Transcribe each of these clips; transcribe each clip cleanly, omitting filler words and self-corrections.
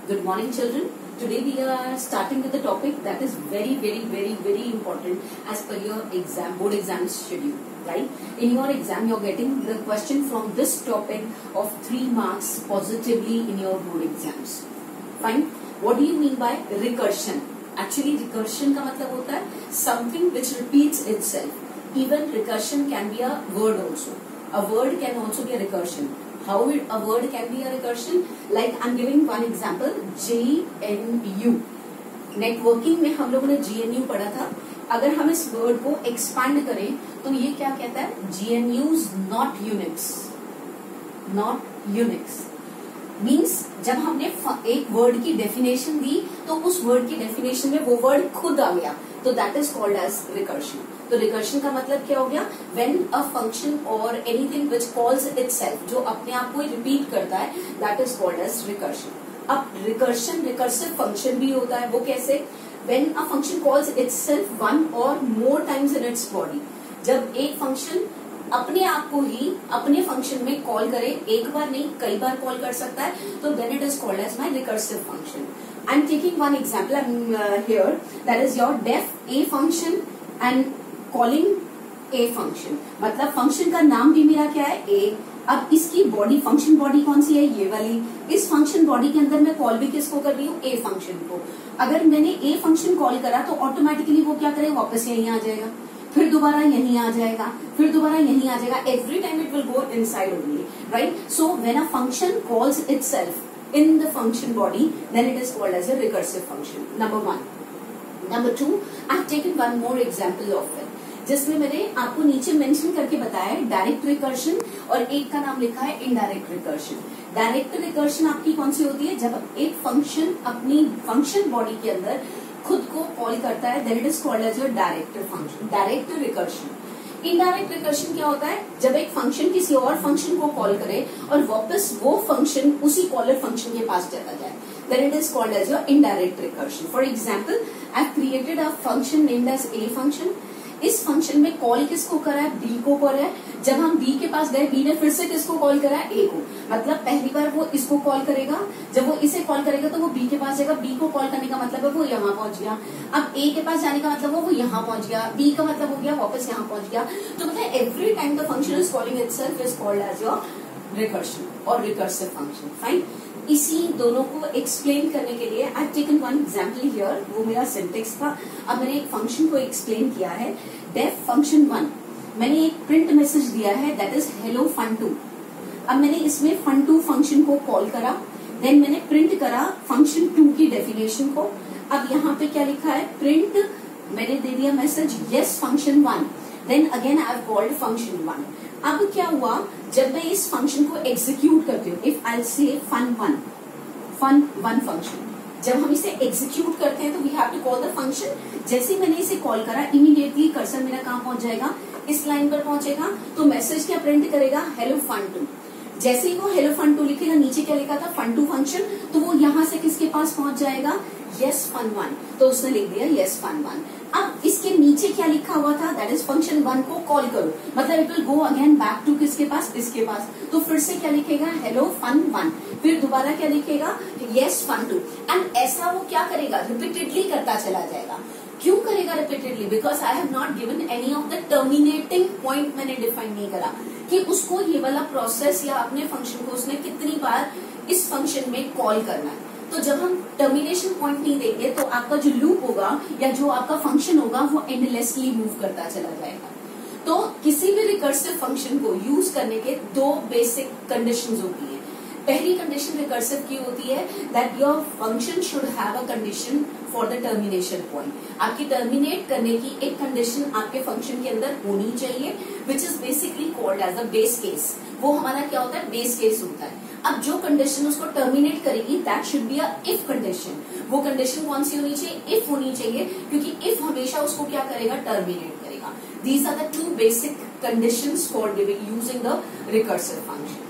Good morning, children. Today we are starting with a topic that is very important as per your board exam schedule, right? In your exam, you're getting the question from this topic of 3 marks positively in your board exams. Fine. What do you mean by recursion? Actually, recursion का मतलब होता है something which repeats itself. Even recursion can be a word also. A word can also be a recursion. How a word can be a recursion? Like I'm giving one example, GNU. Networking में हम लोगों ने GNU पढ़ा था. अगर हम इस word को एक्सपैंड करें तो ये क्या कहता है? GNU's not Unix. Not Unix means जब हमने एक वर्ड की डेफिनेशन दी तो उस वर्ड की डेफिनेशन में वो वर्ड खुद आ गया, तो that is called as recursion. तो रिकर्शन का मतलब क्या हो गया? When a function or anything which calls itself, जो अपने आप को रिपीट करता है, that is called as recursion. अब रिकर्शन रिकर्सिव फंक्शन भी होता है. वो कैसे? When a function calls itself one or more times in its body. जब एक फंक्शन अपने आप को ही अपने फंक्शन में कॉल करे, एक बार नहीं कई बार कॉल कर सकता है, तो then it is called as my recursive function. I am taking one example. I am here that is your def a function and calling a function. मतलब फंक्शन का नाम भी मेरा क्या है? ए. अब इसकी बॉडी, फंक्शन बॉडी कौन सी है? ये वाली. इस फंक्शन बॉडी के अंदर मैं कॉल भी किसको कर रही हूँ? ए फंक्शन को. अगर मैंने ए फंक्शन कॉल करा तो ऑटोमेटिकली वो क्या करेगा? वापस यहीं आ जाएगा, फिर दोबारा यहीं आ जाएगा, फिर दोबारा यहीं आ जाएगा. Every time it will go inside only, right? So when a function calls itself in the function body, then it is called as a recursive function. Number 1. Number 2, I have taken one more example of it, जिसमें मैंने आपको नीचे mention करके बताया है direct recursion, और एक का नाम लिखा है इनडायरेक्ट रिकर्शन. डायरेक्ट रिकर्शन आपकी कौन सी होती है? जब एक फंक्शन अपनी फंक्शन बॉडी के अंदर खुद को कॉल करता है, then it is called as your direct function, direct recursion. Indirect recursion क्या होता है? जब एक फंक्शन किसी और फंक्शन को कॉल करे और वापस वो फंक्शन उसी कॉलर फंक्शन के पास चला जाए, then it is called as your indirect recursion. For example, I have created a function named as a function. इस फंक्शन में कॉल किसको करा है? बी को करा है. जब हम बी के पास गए, बी ने फिर से किसको कॉल करा है? ए को. मतलब पहली बार वो इसको कॉल करेगा, जब वो इसे कॉल करेगा तो वो बी के पास जाएगा. बी को कॉल करने का मतलब है वो यहाँ पहुंच गया. अब ए के पास जाने का मतलब वो यहाँ पहुंच गया. बी का मतलब हो गया वापस यहाँ पहुंच गया. तो मतलब every time the function is calling itself is called as your recursion और रिकर्सिव फंक्शन. फाइन. इसी दोनों को एक्सप्लेन करने के लिए I taken one example here. वो मेरा सिंटेक्स था. अब मैंने एक फंक्शन को एक्सप्लेन किया है. डेफ फंक्शन 1, मैंने एक प्रिंट मैसेज दिया है दैट इज हेलो fun2. अब मैंने इसमें fun2 फंक्शन को कॉल करा, देन मैंने प्रिंट करा फंक्शन 2 की डेफिनेशन को. अब यहाँ पे क्या लिखा है? प्रिंट. मैंने दे दिया message yes function 1, then again I have called function 1. अब क्या हुआ? जब मैं इस फंक्शन को एग्जीक्यूट करती हूँ, इफ आई से fun1 फंक्शन, जब हम इसे एग्जीक्यूट करते हैं तो we have to call the function. जैसे ही मैंने इसे कॉल करा, इमीडिएटली कर्सर मेरा कहाँ पहुंच जाएगा? इस लाइन पर पहुंचेगा. तो मैसेज क्या प्रिंट करेगा? Hello fun2. जैसे ही वो हेलो fun2 लिखेगा, नीचे क्या लिखा था? fun2 function. तो वो यहाँ से किसके पास पहुंच जाएगा? Yes fun1. तो उसने लिख दिया यस fun1. अब इसके नीचे क्या लिखा हुआ था? दैट इज फंक्शन 1 को कॉल करो. मतलब it will go again back to किसके पास? इसके पास. तो फिर से क्या लिखेगा? Hello fun1. फिर दोबारा क्या लिखेगा? Yes fun2. एंड ऐसा वो क्या करेगा? रिपीटेडली करता चला जाएगा. क्यों करेगा repeatedly? Because I have not given any of the terminating point. मैंने डिफाइन नहीं करा कि उसको ये वाला प्रोसेस या अपने फंक्शन को उसने कितनी बार इस फंक्शन में कॉल करना है. तो जब हम टर्मिनेशन पॉइंट नहीं देंगे तो आपका जो लूप होगा या जो आपका फंक्शन होगा वो एंडलेसली मूव करता चला जाएगा. तो किसी भी रिकर्सिव फंक्शन को यूज करने के 2 बेसिक कंडीशंस होती है. पहली कंडीशन रिकर्सिव की होती है that your function should have a condition for the termination point. आपकी टर्मिनेट करने की एक कंडीशन आपके फंक्शन के अंदर होनी चाहिए, which is basically called as a base case. वो हमारा क्या होता है? बेस केस होता है. अब जो कंडीशन उसको टर्मिनेट करेगी that should be a if condition. वो कंडीशन कौन सी होनी चाहिए? इफ होनी चाहिए, क्योंकि इफ हमेशा उसको क्या करेगा? टर्मिनेट करेगा. These are the 2 basic conditions for using the recursive function.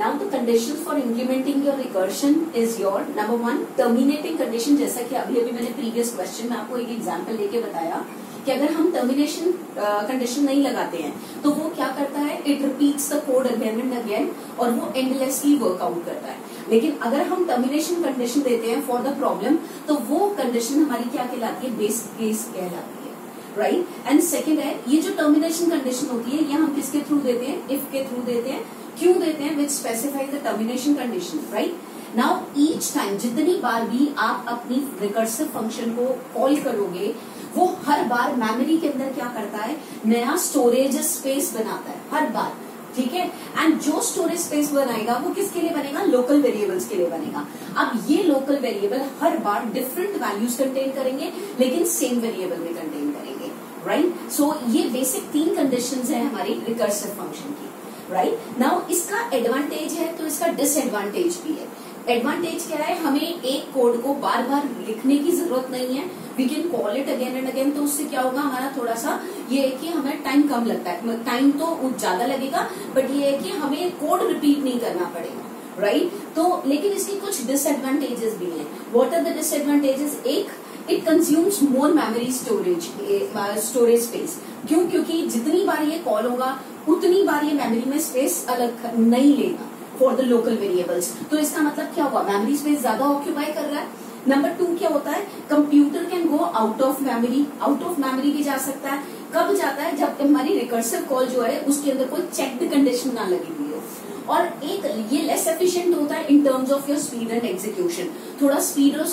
Now the conditions for implementing your recursion is your number 1 terminating condition. जैसा कि अभी मैंने previous question में आपको एक example लेके बताया कि अगर हम टर्मिनेशन कंडीशन नहीं लगाते हैं तो वो क्या करता है, it repeats the code again and again और वो एंडलेसली वर्कआउट करता है। लेकिन अगर हम टर्मिनेशन कंडीशन देते हैं फॉर द प्रॉब्लम तो वो कंडीशन हमारी क्या कहलाती है, बेस केस कहलाती है, राइट। एंड सेकेंड है, ये जो टर्मिनेशन कंडीशन होती है ये हम किसके थ्रू देते हैं, इफ के थ्रू देते हैं। क्यों देते हैं, which specify the termination condition, right. Now each time जितनी बार भी आप अपनी रिकर्सिव फंक्शन को कॉल करोगे वो हर बार मेमोरी के अंदर क्या करता है, नया स्टोरेज स्पेस बनाता है हर बार, ठीक है। एंड जो स्टोरेज स्पेस बनाएगा वो किसके लिए बनेगा, लोकल वेरिएबल्स के लिए बनेगा। अब ये लोकल वेरिएबल हर बार डिफरेंट वैल्यूज कंटेन करेंगे लेकिन सेम वेरिएबल में कंटेन करेंगे, राइट। सो ये बेसिक 3 कंडीशंस है हमारी रिकर्सिव फंक्शन की, राइट। नाउ इसका एडवांटेज है तो इसका डिसएडवांटेज भी है। एडवांटेज क्या है, हमें एक कोड को बार बार लिखने की जरूरत नहीं है, we can call it again and again. तो उससे क्या होगा, हमारा थोड़ा सा ये है कि हमें टाइम कम लगता है, टाइम तो ज्यादा लगेगा बट ये है कि हमें कोड रिपीट नहीं करना पड़ेगा, राइट। तो लेकिन इसकी कुछ डिसएडवांटेजेस भी हैं। व्हाट आर द डिसएडवांटेजेस, एक, it consumes more memory storage space. क्यों, क्योंकि जितनी बार ये कॉल होगा उतनी बार ये मेमोरी में स्पेस अलग नहीं लेगा फॉर द लोकल वेरिएबल्स। तो इसका मतलब क्या हुआ, मेमोरी स्पेस ज्यादा ऑक्यूपाई कर रहा है। नंबर 2 क्या होता है, computer can go out of memory, out of memory भी जा सकता है। कब जाता है, जब हमारी रिकर्सिव कॉल जो है उसके अंदर कोई चेक्ड कंडीशन ना लगी हुई हो। और एक ये लेस एफिशिएंट होता है in terms of your speed and execution, थोड़ा स्पीड और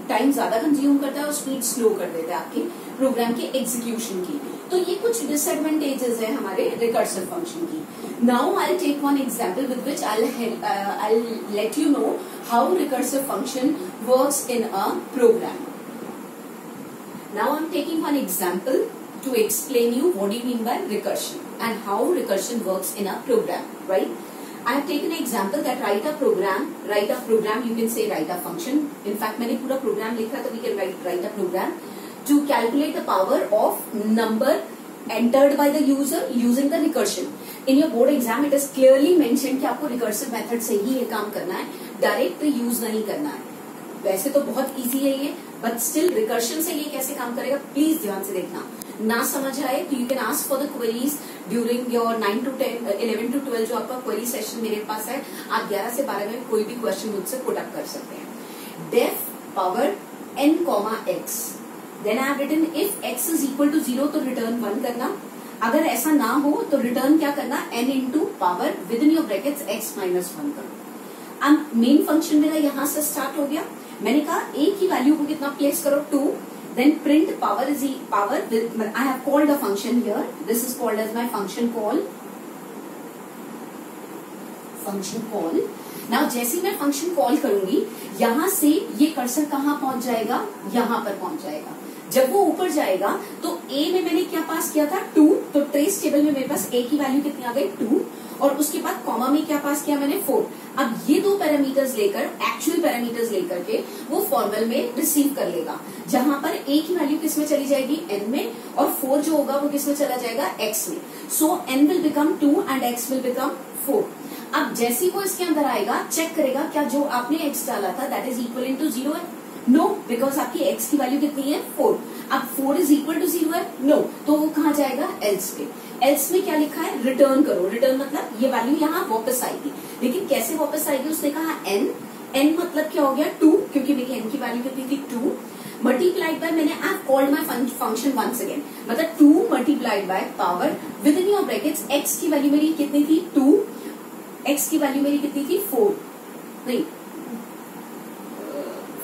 टाइम ज्यादा कंज्यूम करता है और स्पीड स्लो कर देता है आपके प्रोग्राम के एग्जीक्यूशन की। तो ये कुछ डिसएडवांटेजेस है हमारे रिकर्सिव फंक्शन की। Now I take one example with which I let you know how recursive function works in a program. Now I'm taking one example to explain you what do you mean by recursion and how recursion works in a program, right? I have taken an example that write a program, you can say write a function. In fact, मैंने पूरा program लिखा तो we can write a program to calculate the power of number entered by the user using the recursion. In your board exam it is clearly mentioned कि आपको recursive method से ही ये काम करना है, डायरेक्ट यूज नहीं करना है। वैसे तो बहुत इजी है ये, बट स्टिल रिकर्शन से ये कैसे काम करेगा प्लीज ध्यान से देखना। ना समझ आए तो you can ask for the queries during your 9 to 10, 11 to 12 जो आपका क्वेरी सेशन मेरे पास है। आप 11 से 12 में कोई भी क्वेश्चन मुझसे पुट अप कर सकते हैं। Def power n, x, then I have written if x is equal to 0 तो रिटर्न 1 करना। अगर ऐसा ना हो तो रिटर्न क्या करना, n into power within your brackets x minus 1 करो। अब मेन फंक्शन मेरा यहां से स्टार्ट हो गया। मैंने कहा a की वैल्यू को कितना प्लेस करो 2, then print power is power, I have called a function here, this is called as my function call. Now जैसे मैं फंक्शन कॉल करूंगी यहां से ये कर्सर कहां पहुंच जाएगा, यहां पर पहुंच जाएगा। जब वो ऊपर जाएगा तो a में मैंने क्या पास किया था 2, तो ट्रेस टेबल में मेरे पास a की वैल्यू कितनी आ गई 2, और उसके बाद कॉमा में क्या पास किया मैंने 4। अब ये 2 पैरामीटर्स लेकर, एक्चुअल पैरामीटर्स लेकर के वो फॉर्मल में रिसीव कर लेगा, जहां पर a की वैल्यू किस में चली जाएगी n में, और 4 जो होगा वो किस में चला जाएगा x में। सो n will become 2 and x will become 4। अब जैसे ही वो इसके अंदर आएगा चेक करेगा क्या जो आपने x डाला था दैट इज इक्वल टू 0 है, नो, बिकॉज आपकी x की वैल्यू कितनी है 4। अब 4 इज इक्वल टू 0 है, नो, तो वो कहाँ जाएगा एल्स पे। एल्स में क्या लिखा है, रिटर्न करो। रिटर्न मतलब ये वैल्यू यहाँ वापस आएगी, लेकिन कैसे वापस आएगी, उसने कहा n मतलब क्या हो गया 2, क्योंकि मेरी n की वैल्यू कितनी थी 2, मल्टीप्लाइड बाय, मैंने I called my function once again, मतलब 2 multiplied by power within your brackets x की वैल्यू मेरी कितनी थी 2, x की वैल्यू मेरी कितनी थी 4, नहीं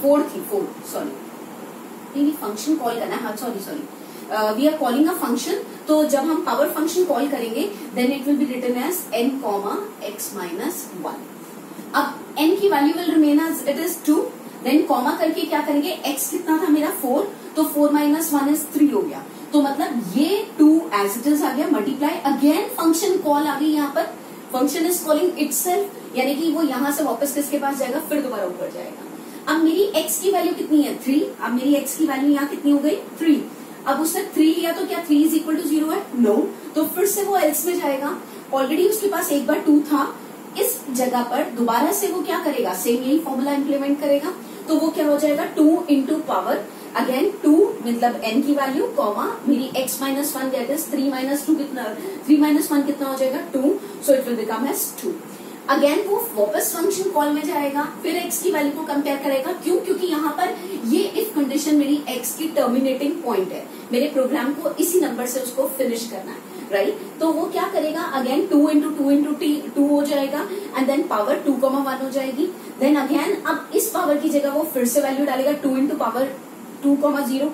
4 थी, 4 सॉरी, नहीं फंक्शन कॉल करना है, हाँ sorry we are calling a function. तो जब हम पावर फंक्शन कॉल करेंगे then it will be written as n, x minus 1। अब n की value will remain as it is 2, then comma करके क्या करेंगे, x कितना था मेरा 4, तो 4 माइनस 1 इज 3 हो गया। तो मतलब ये 2 एज इट इज आ गया, मल्टीप्लाई अगेन फंक्शन कॉल आ गई यहाँ पर, फंक्शन इज कॉलिंग इटसेल्फ, यानी कि वो यहाँ से वापस किसके पास जाएगा, फिर दोबारा ऊपर जाएगा। अब मेरी x की वैल्यू कितनी है 3, अब मेरी x की वैल्यू यहाँ कितनी हो गई 3। अब उसने 3 लिया तो क्या 3 इज इक्वल टू 0 है, नो, तो फिर से वो एल्स में जाएगा। ऑलरेडी उसके पास एक बार 2 था, इस जगह पर दोबारा से वो क्या करेगा, सेम यही फॉर्मूला इंप्लीमेंट करेगा, तो वो क्या हो जाएगा 2 इंटू पावर अगेन 2 मतलब n की वैल्यू कॉमा मेरी x minus 1 that is 3 minus 2 कितना, 3 माइनस 1 कितना हो जाएगा 2, so it will become as 2। Again वो वापस फंक्शन कॉल में जाएगा, फिर x की वैल्यू को कंपेयर करेगा। क्यों? क्योंकि यहाँ पर ये इफ कंडीशन मेरी x की टर्मिनेटिंग पॉइंट है, मेरे प्रोग्राम को इसी नंबर से उसको फिनिश करना है, राइट? तो वो क्या करेगा, अगेन 2 इंटू 2 इंटू 2 हो जाएगा एंड देन पावर 2,1 हो जाएगी। देन अगेन अब इस पावर की जगह वो फिर से वैल्यू डालेगा 2 इंटू पावर 2,0।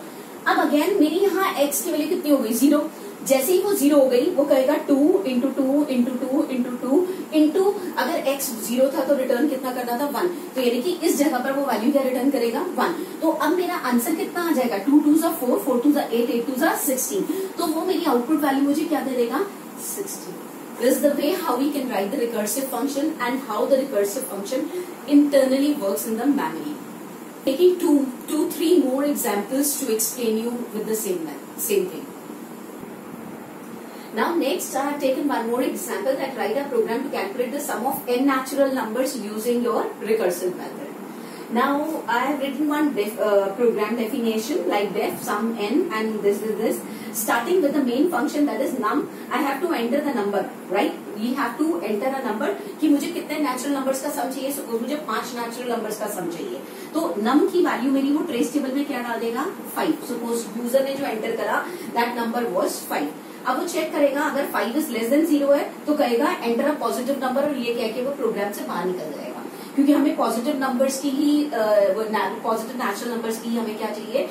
अब अगेन मेरी यहाँ x की वैल्यू कितनी हो गई 0। जैसे ही वो 0 हो गई वो कहेगा 2 इंटू 2 इंटू 2 इंटू 2 इंटू, अगर x 0 था तो रिटर्न कितना करना था 1, तो यानी कि इस जगह पर वो वैल्यू क्या रिटर्न करेगा 1। तो अब मेरा आंसर कितना आ जाएगा 2 2 4 4 2 8 8 2 16, तो वो मेरी आउटपुट वैल्यू मुझे क्या दे देगा 16। This is the way how we can write the recursive function and how the recursive function internally works in the memory. Taking two, three more examples to explain you with the same thing. Now next I have taken one more example that write a program to calculate the sum of n natural numbers using your recursive method. Now I have written one program definition like def sum n and this is this. Starting with the main function that is num, I have to enter the number, right? We have to enter a number कि मुझे कितने natural numbers का सम चाहिए। Suppose मुझे 5 natural numbers का सम चाहिए, तो num की वैल्यू मेरी वो ट्रेस टेबल में क्या डाल देगा 5। सपोज यूजर ने जो एंटर करा दैट नंबर वाज 5। अब वो चेक करेगा, अगर 5 इज लेस देन 0 है तो कहेगा एंटर अ पॉजिटिव नंबर, और ये कह के वो प्रोग्राम से बाहर निकल जाएगा, क्योंकि हमें पॉजिटिव नंबर्स की ही पॉजिटिव नेचुरल नंबर्स की हमें क्या चाहिए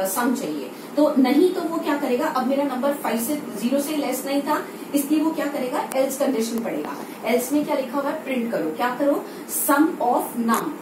सम चाहिए। तो नहीं तो वो क्या करेगा, अब मेरा नंबर 0 से लेस नहीं था, इसलिए वो क्या करेगा एल्स कंडीशन पड़ेगा। एल्स में क्या लिखा हुआ है प्रिंट करो, क्या करो सम ऑफ नम,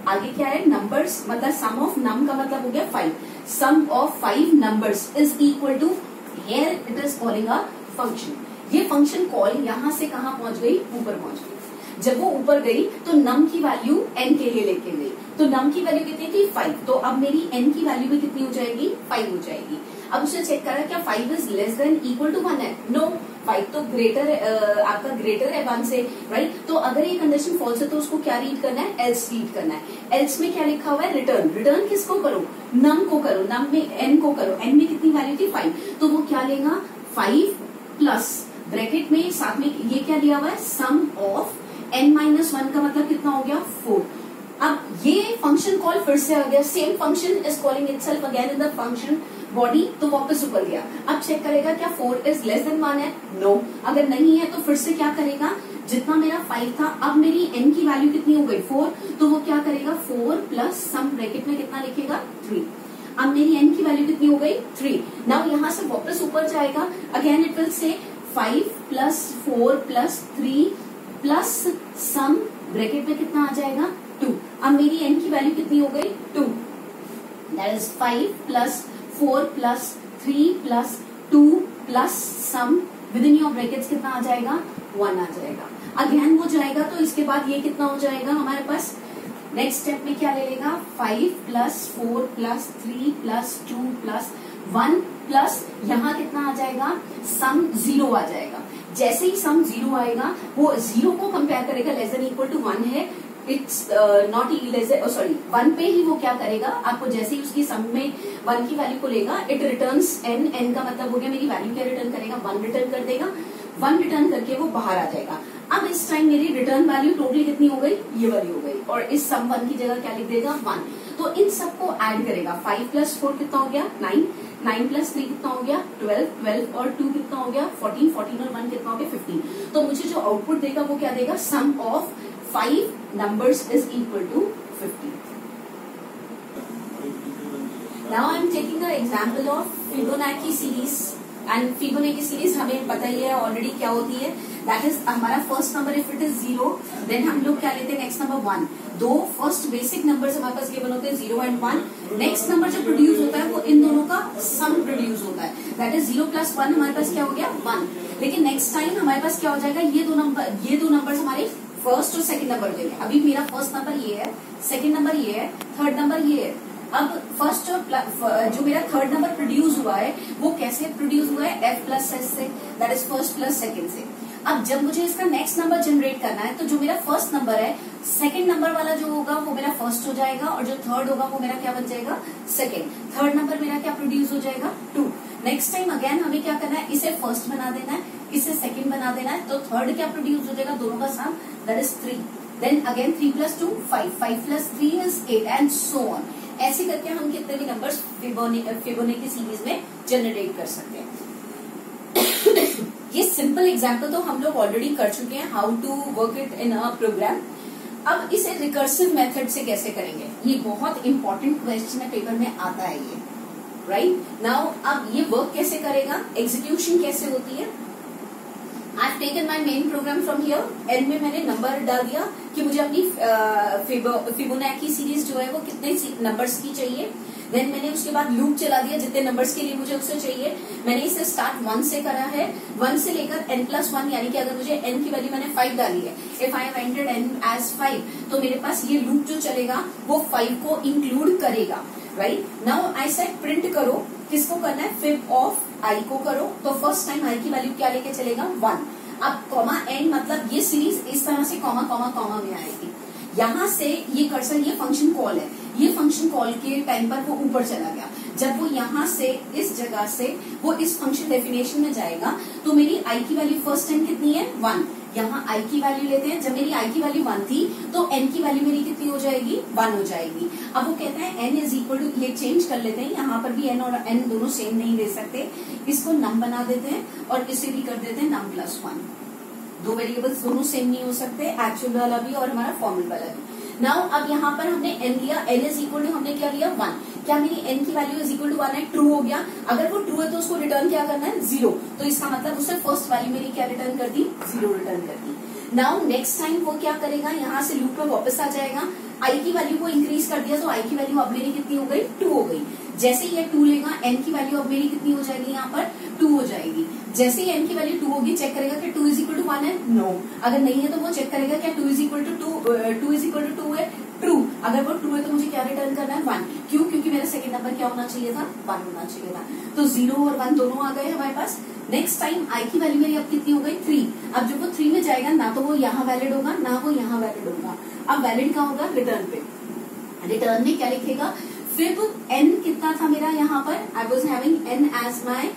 आगे क्या है नंबर्स, मतलब सम ऑफ नम का मतलब हो गया 5, sum of 5 numbers is equal to, here it is calling a function. ये फंक्शन कॉल यहां से कहां पहुंच गई, ऊपर पहुंच गई। जब वो ऊपर गई तो नम की वैल्यू n के लिए लेके गई, तो नम की वैल्यू कितनी थी 5, तो अब मेरी n की वैल्यू भी कितनी हो जाएगी 5 हो जाएगी। अब उसे चेक करा क्या 5 is less than equal to 1 है, नो 5 तो ग्रेटर आपका ग्रेटर है 1 से, राइट? तो अगर ये कंडीशन फॉल्स है तो उसको क्या रीड करना है एल्स रीड करना है। एल्स में क्या लिखा हुआ है रिटर्न, रिटर्न किसको करो नम को करो, नम में n को करो, n में कितनी वैल्यू थी 5, तो वो क्या लेगा 5 प्लस ब्रैकेट में साथ में ये क्या लिया हुआ है सम ऑफ n-1 का मतलब कितना हो गया 4। अब ये फंक्शन कॉल फिर से आ गया, same function is calling itself again in the function body, तो वापस ऊपर गया। अब चेक करेगा क्या 4 इज लेस देन 1 है, नो। अगर नहीं है तो फिर से क्या करेगा, जितना मेरा 5 था अब मेरी n की वैल्यू कितनी हो गई 4, तो वो क्या करेगा 4 प्लस सम ब्रैकेट में कितना लिखेगा 3। अब मेरी n की वैल्यू कितनी हो गई 3। नाउ यहाँ से वापस ऊपर जाएगा, again it will say 5 plus 4 plus 3 plus some bracket में कितना आ जाएगा 2। अब मेरी n की वैल्यू कितनी हो गई 2, that is 5 plus 4 plus 3 plus 2 plus sum within your brackets कितना आ जाएगा 1 आ जाएगा। अगेन वो जाएगा तो इसके बाद ये कितना हो जाएगा हमारे पास, नेक्स्ट स्टेप में क्या ले लेगा 5 plus 4 plus 3 plus 2 plus 1 plus यहाँ कितना आ जाएगा सम 0 आ जाएगा। जैसे ही सम 0 आएगा वो 0 को कंपेयर करेगा लेस देन इक्वल टू 1 है, it's not less than sorry 1 पे ही वो क्या करेगा, आपको जैसे ही उसकी सम में 1 की वैल्यू को लेगा इट रिटर्न्स n का मतलब हो गया मेरी वैल्यू क्या रिटर्न करेगा 1 रिटर्न कर देगा, 1 रिटर्न करके वो बाहर आ जाएगा। अब इस टाइम मेरी रिटर्न वैल्यू टोटली कितनी हो गई ये वाली हो गई, और इस सम 1 की जगह क्या लिख देगा 1। तो इन सबको ऐड करेगा, 5 प्लस 4 कितना हो गया 9, 9 प्लस 3 कितना हो गया 12, 12 और 2 कितना हो गया 14, 14 और 1 कितना हो गया 15। तो मुझे जो आउटपुट देगा वो क्या देगा sum of 5 numbers is equal to 15। Now I am taking the example of Fibonacci series, and Fibonacci series हमें पता ही है ऑलरेडी क्या होती है, दैट इज हमारा first number if it is 0 then हम लोग क्या लेते हैं नेक्स्ट नंबर 1। दो फर्स्ट बेसिक नंबर्स हमारे पास गिवन होते हैं 0 एंड 1, नेक्स्ट नंबर जो प्रोड्यूस होता है वो इन दोनों का सम प्रोड्यूस होता है, दैट इज 0 प्लस 1 हमारे पास क्या हो गया 1। लेकिन नेक्स्ट टाइम हमारे पास क्या हो जाएगा ये दो नंबर हमारे फर्स्ट और सेकंड नंबर हो जाएंगे। अभी मेरा फर्स्ट नंबर ये है, सेकंड नंबर ये है, थर्ड नंबर ये है। अब फर्स्ट और जो मेरा थर्ड नंबर प्रोड्यूस हुआ है वो कैसे प्रोड्यूस हुआ है f प्लस एस से, that is first plus second से। अब जब मुझे इसका नेक्स्ट नंबर जनरेट करना है, तो जो मेरा फर्स्ट नंबर है, सेकंड नंबर वाला जो होगा वो मेरा फर्स्ट हो जाएगा, और जो थर्ड होगा वो मेरा क्या बन जाएगा, सेकंड। थर्ड नंबर मेरा क्या प्रोड्यूस हो जाएगा, 2। नेक्स्ट टाइम अगेन हमें क्या करना है, इसे फर्स्ट बना देना है, इसे सेकंड बना देना है, तो थर्ड क्या प्रोड्यूस हो जाएगा, दोनों का sum, that is 3। Then again 3 + 2 5, 5 + 3 is 8 and so on. ऐसे करके हम कितने भी नंबर्स फिबोनाची सीरीज में जनरेट कर सकते हैं। ये सिंपल एग्जांपल तो हम लोग ऑलरेडी कर चुके हैं, how to work it in a program. अब इसे रिकर्सिव मेथड से कैसे करेंगे, ये बहुत इंपॉर्टेंट क्वेश्चन है, पेपर में आता है ये, राइट नाउ। अब ये वर्क कैसे करेगा, एग्जीक्यूशन कैसे होती है। I have taken my main program from here, n में मैंने नंबर डाल दिया कि मुझे अपनी फिबोनाची सीरीज जो है वो कितने नंबर्स की चाहिए। देन मैंने उसके बाद लूप चला दिया, जितने नंबर्स के लिए मुझे उससे चाहिए। मैंने इसे स्टार्ट 1 से करा है, 1 से लेकर n+1, यानी कि अगर मुझे n की वैल्यू मैंने 5 डाली है, if I have entered n as 5, तो मेरे पास ये लूप जो चलेगा वो 5 को इंक्लूड करेगा, right. Now I said print करो, किसको करना है, फिब ऑफ i को करो, तो फर्स्ट टाइम i की वैल्यू क्या लेके चलेगा, 1। अब कॉमा एंड, मतलब ये सीरीज इस तरह से कॉमा कॉमा कॉमा में आएगी। यहाँ से ये कर्सर, ये फंक्शन कॉल है, ये फंक्शन कॉल के टाइम पर वो ऊपर चला गया। जब वो यहाँ से इस जगह से वो इस फंक्शन डेफिनेशन में जाएगा, तो मेरी i की वैल्यू फर्स्ट टाइम कितनी है, 1। यहाँ i की वैल्यू लेते हैं, जब मेरी i की वैल्यू 1 थी तो n की वैल्यू मेरी कितनी हो जाएगी, 1 हो जाएगी। अब वो कहते हैं n = ये चेंज कर लेते हैं, यहाँ पर भी n और n दोनों सेम नहीं दे सकते, इसको num बना देते हैं और इसे भी कर देते हैं num+1। दो वेरिएबल्स दोनों सेम नहीं हो सकते, एक्चुअल वाला भी और हमारा फॉर्मल वाला भी। नाउ अब यहाँ पर हमने n लिया, n = हमने क्या लिया, 1। क्या मेरी n की वैल्यू = 1 है, ट्रू हो गया। अगर वो ट्रू है तो उसको रिटर्न क्या करना है, 0। तो इसका मतलब उसने फर्स्ट वैल्यू मेरी क्या रिटर्न कर दी, 0 रिटर्न कर दी। नाउ नेक्स्ट टाइम वो क्या करेगा, यहाँ से लूप में वापस आ जाएगा, i की वैल्यू को इंक्रीज कर दिया, तो i की वैल्यू अब मेरी कितनी हो गई, 2 हो गई। जैसे ये 2 लेगा, n की वैल्यू अब मेरी कितनी हो जाएगी, यहाँ पर 2 हो जाएगी। जैसे ही n की वैल्यू 2 होगी, चेक करेगा कि 2 = 1 है, नो। अगर नहीं है तो वो चेक करेगा क्या 2 = 2 है, ट्रू। अगर वो ट्रू है तो मुझे क्या रिटर्न करना है, 1। क्यों, क्योंकि मेरा सेकंड नंबर क्या होना चाहिए था, 1 होना चाहिए था। तो 0 और 1 दोनों आ गए हमारे पास। नेक्स्ट टाइम i की वैल्यू मेरी अब कितनी हो गई, 3। अब जब वो 3 में जाएगा, ना तो वो यहाँ वैलिड होगा, ना वो यहाँ वैलिड होगा। अब वैलिड कहाँ होगा, रिटर्न पे। रिटर्न में क्या लिखेगा, फिब n कितना था मेरा यहाँ पर, I was having n as my,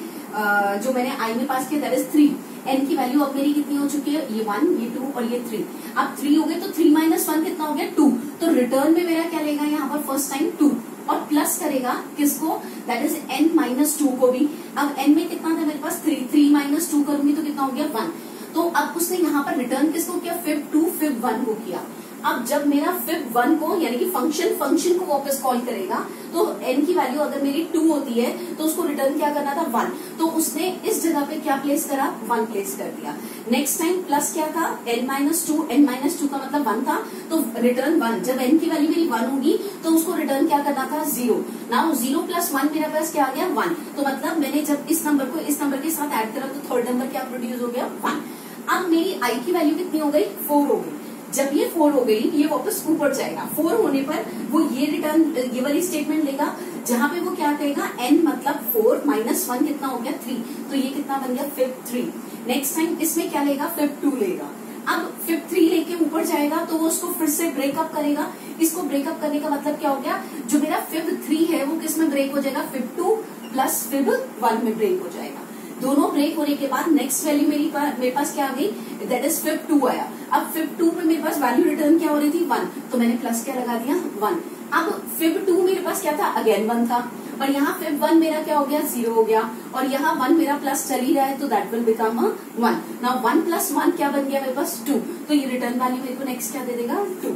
जो मैंने i में पास किया, दैट इज 3। n की वैल्यू अब मेरी कितनी हो चुकी है, ये 1, ये 2 और ये 3। अब 3 हो गए तो 3 - 1 कितना हो गया, 2। तो रिटर्न में मेरा क्या लेगा यहाँ पर, फर्स्ट टाइम 2, और प्लस करेगा किसको, दैट इज n - 2 को भी। अब n में कितना था मेरे पास, 3 - 2 करूंगी तो कितना हो गया, 1। तो अब उसने यहाँ पर रिटर्न किसको किया, फिब 2 फिब 1 को किया। अब जब मेरा फिब 1 को, यानी कि फंक्शन को वापस कॉल करेगा, तो n की वैल्यू अगर मेरी 2 होती है तो उसको रिटर्न क्या करना था, 1। तो उसने इस जगह पे क्या प्लेस करा, 1 प्लेस कर दिया। नेक्स्ट टाइम प्लस क्या था, n - 2, n - 2 का मतलब 1 था, तो रिटर्न 1। जब n की वैल्यू मेरी 1 होगी तो उसको रिटर्न क्या करना था, 0। नाउ 0 + 1 मेरे पास क्या आ गया, 1। तो मतलब मैंने जब इस नंबर को इस नंबर के साथ ऐड करा तो थर्ड नंबर क्या प्रोड्यूस हो गया, 1। अब मेरी i की वैल्यू कितनी हो गई, 4 हो गई। जब ये 4 हो गई, ये वापस ऊपर जाएगा। 4 होने पर वो ये रिटर्न, ये वाली स्टेटमेंट लेगा, जहां पे वो क्या कहेगा, n मतलब 4 - 1 कितना हो गया, 3। तो ये कितना बन गया, फिब 3। नेक्स्ट टाइम इसमें क्या लेगा, फिब 2 लेगा। अब फिब 3 लेके ऊपर जाएगा तो वो उसको फिर से ब्रेकअप करेगा। इसको ब्रेकअप करने का मतलब क्या हो गया, जो मेरा फिब 3 है वो किस में ब्रेक हो जाएगा, फिब 2 + फिब 1 में ब्रेक हो जाएगा। दोनों ब्रेक होने के बाद नेक्स्ट वैल्यू मेरे पास क्या आ गई, दैट इज फिब 2 आया। अब फिब 2 में मेरे पास वैल्यू रिटर्न क्या हो रही थी, 1। तो मैंने प्लस क्या लगा दिया, 1। अब फिब 2 मेरे पास क्या था, अगेन 1 था, और यहाँ फिब 1 मेरा क्या हो गया, 0 हो गया, और यहाँ 1 मेरा प्लस चल ही रहा है, तो दैट विल बिकम 1। नाउ 1 + 1 क्या बन गया मेरे पास, 2। तो ये रिटर्न वैल्यू मेरे को नेक्स्ट क्या दे देगा, 2।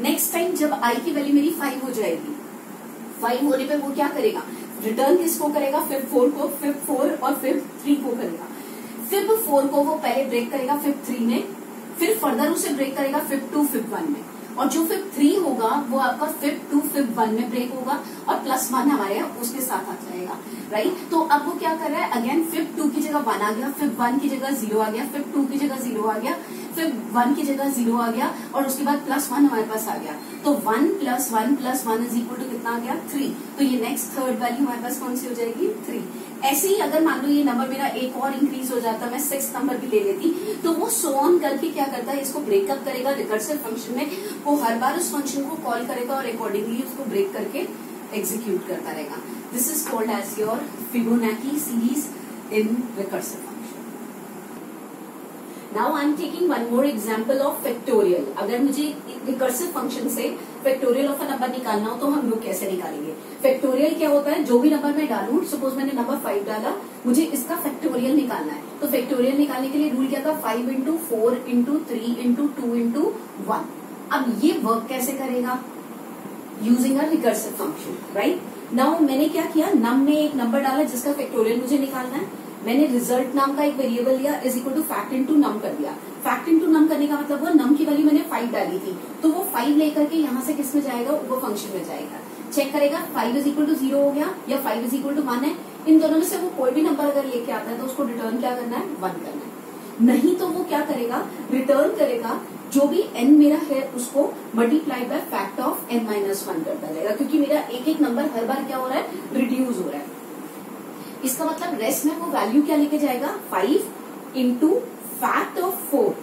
नेक्स्ट टाइम जब i की वैल्यू मेरी 5 हो जाएगी, 5 होने पे वो क्या करेगा, रिटर्न किसको करेगा, फिब 4 को, फिब 4 और फिब 3 को करेगा। फिब 4 को वो पहले ब्रेक करेगा फिब 3 में, फिर फर्दर उसे ब्रेक करेगा फिब 2 फिब 1 में, और जो फिब 3 होगा वो आपका फिब 2 फिब 1 में ब्रेक होगा, और +1 हमारे यहाँ उसके साथ आ जाएगा, राइट। तो अब वो क्या कर रहा है, अगेन फिब 2 की जगह 1 आ गया, फिब 1 की जगह 0 आ गया, फिब 2 की जगह 0 आ गया। फिर 1 की जगह 0 आ गया और उसके बाद +1 हमारे पास आ गया, तो 1 + 1 + 1 इज इक्वल टू कितना आ गया 3। तो ये नेक्स्ट थर्ड वैल्यू हमारे पास कौन सी हो जाएगी 3। ऐसे ही अगर मान लो ये नंबर मेरा एक और इंक्रीज हो जाता, मैं 6 नंबर भी ले लेती, तो वो सो ऑन करके क्या करता है, इसको ब्रेकअप करेगा रिकर्सिव फंक्शन में, वो हर बार उस फंक्शन को कॉल करेगा और अकॉर्डिंगली उसको ब्रेक करके एग्जीक्यूट करता रहेगा। This is called as your Fibonacci series in recursive function. Now I am taking one more example of factorial. अगर मुझे रिकर्सिव फंक्शन से फैक्टोरियल ऑफ अ नंबर निकालना हो तो हम लोग कैसे निकालेंगे? फैक्टोरियल क्या होता है, जो भी नंबर मैं डालूं, सपोज मैंने नंबर 5 डाला, मुझे इसका फैक्टोरियल निकालना है। तो फैक्टोरियल निकालने के लिए रूल क्या था, 5 × 4 × 3 × 2 × 1। अब ये वर्क कैसे करेगा, using a recursive function, right. Now मैंने क्या किया, नम में एक नंबर डाला जिसका फैक्टोरियल मुझे निकालना है, मैंने रिजल्ट नाम का एक वेरिएबल लिया is equal to fact into num कर दिया। फैक्ट इनटू नम करने का मतलब वो नम की वैल्यू मैंने 5 डाली थी, तो वो 5 लेकर के यहाँ से किस में जाएगा, वो फंक्शन में जाएगा, चेक करेगा 5 इज इक्वल टू 0 हो गया या 5 इज इक्वल टू 1 है। इन दोनों में से वो कोई भी नंबर अगर लेके आता है तो उसको रिटर्न क्या करना है, 1 करना है। नहीं तो वो क्या करेगा, रिटर्न करेगा जो भी n मेरा है उसको multiply by fact of n-1 करता जाएगा, क्योंकि मेरा एक एक नंबर हर बार क्या हो रहा है, रिड्यूस हो रहा है। इसका मतलब रेस्ट में वो वैल्यू क्या लेके जाएगा, 5 × फैक्ट ऑफ 4।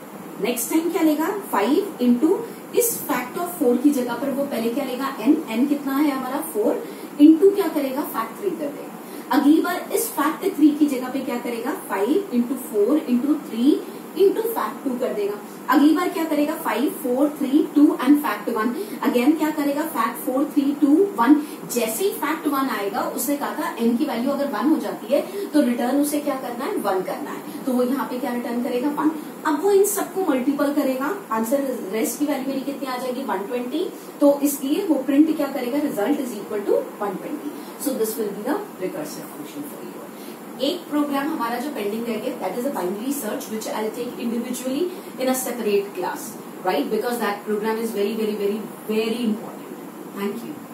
नेक्स्ट टाइम क्या लेगा, 5 × इस फैक्ट ऑफ 4 की जगह पर वो पहले क्या लेगा, n कितना है हमारा 4, इंटू क्या करेगा, फैक्ट 3 कर देगा। अगली बार इस फैक्ट 3 की जगह पे क्या करेगा, 5 × 4 × 3 × फैक्ट 2 कर देगा। अगली बार क्या करेगा, 5 4 3 2 एंड फैक्ट 1। अगेन क्या करेगा, फैक्ट 4 3 2 1। जैसे ही फैक्ट 1 आएगा, उसने कहा था n की वैल्यू अगर 1 हो जाती है तो रिटर्न उसे क्या करना है, 1 करना है, तो वो यहाँ पे क्या रिटर्न करेगा, 1। अब वो इन सबको मल्टीपल करेगा, आंसर रेस्ट की वैल्यू मेरी कितनी आ जाएगी, 120। तो इसलिए वो प्रिंट क्या करेगा, result is equal to 120। So this will be the recursive function for you. एक प्रोग्राम हमारा जो पेंडिंग रह गया, that is a binary search which I will take individually in a separate class, right, because that program is very very very very important. Thank you.